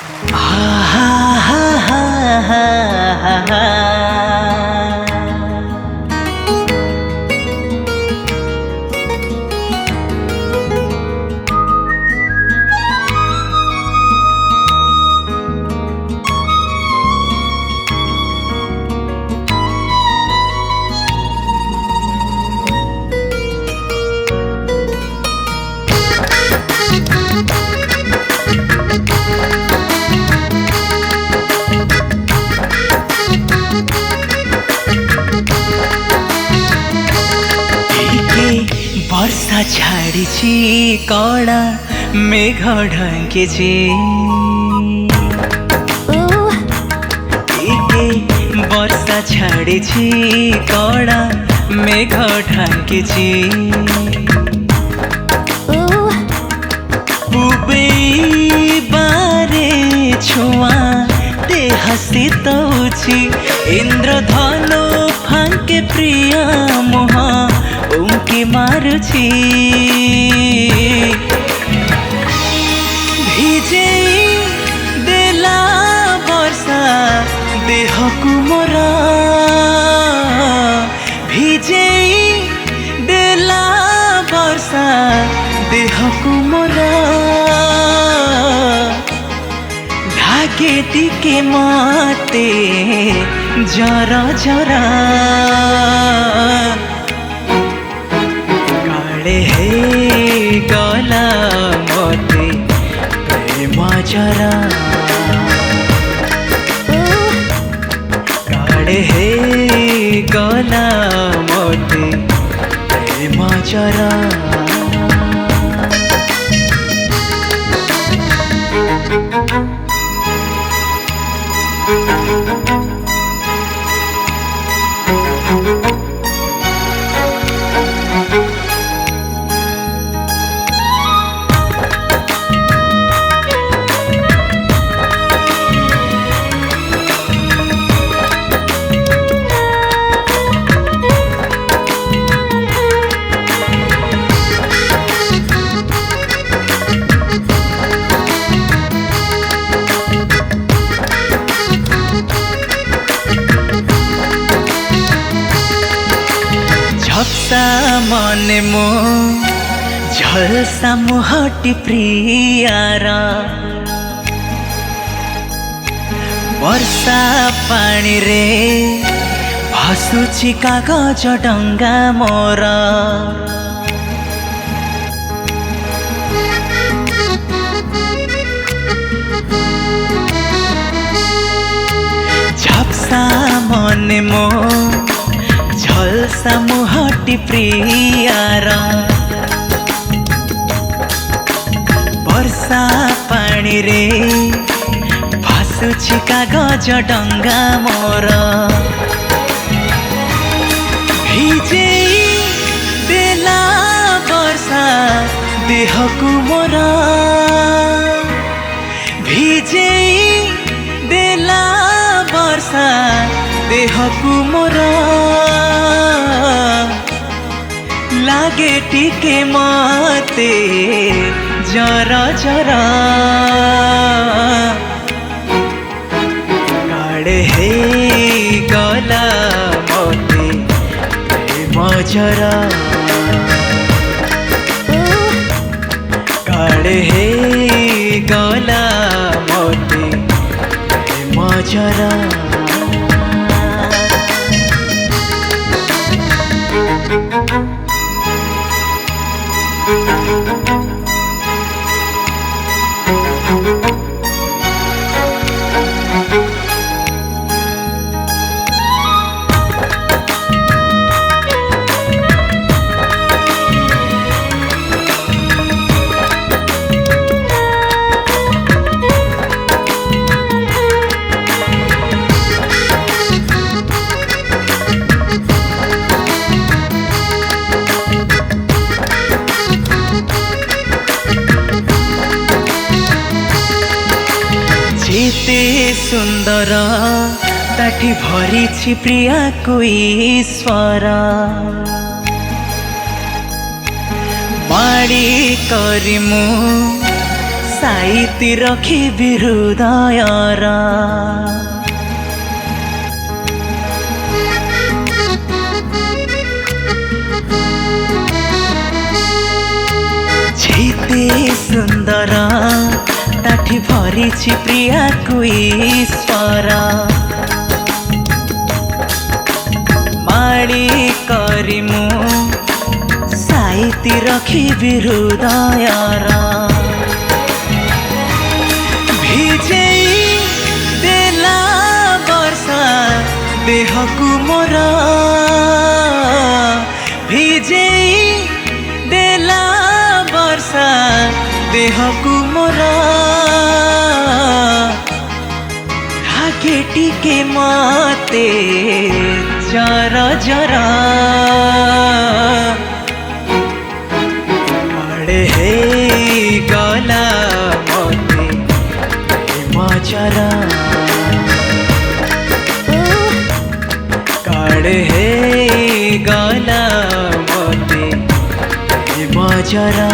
हा हा हा हा हा हा। वर्षा छाडिछि कडा मेघ ढाङ्केछि वर्षा छाडिछि कडा मेघ ढाङ्केछि पुबै बारे छुआ देह शीतौछि इन्द्रधनु फाङ्के प्रिय मोह उंकी मारुछि भिजे देला वर्षा देहकु मोर भिजे देला वर्षा देहकु मोर धागे टिके मते जरा जरा हे गला मते प्रेम जरा काड़े हे गला मते प्रेम जरा झप्सा मने मो झलसा मुहटी प्रियारा वर्षा पानी रे भासुछि कागज डंगा मोर झप्सा मने मो झलसा मुहटी प्रियारा वर्षा पानी रे भासुछि कागज डंगा मोर भिजे देला वर्षा देहकु मोर भिजे देला वर्षा देहकु मोर लागे टिके मते जरा जरा काड़े हे गला मते प्रेम जरा काड़े हे गला मते प्रेम जरा जेते सुंदर ताठी भरी प्रिया को ईश्वर माड़ी करी मु साइती रखिबि हृदयरा जेते सुंदर ताठी भरिछि प्रिया को ईश्वर माड़ी करी मु साइती रखिबि हृदयरा भिजेई देला वर्षा देहकु मोर भिजेई देला वर्षा देहकु मोर आगे टिके मते जरा जरा बड़े हे गला मते मजरा काड़े हे गला मते मजरा।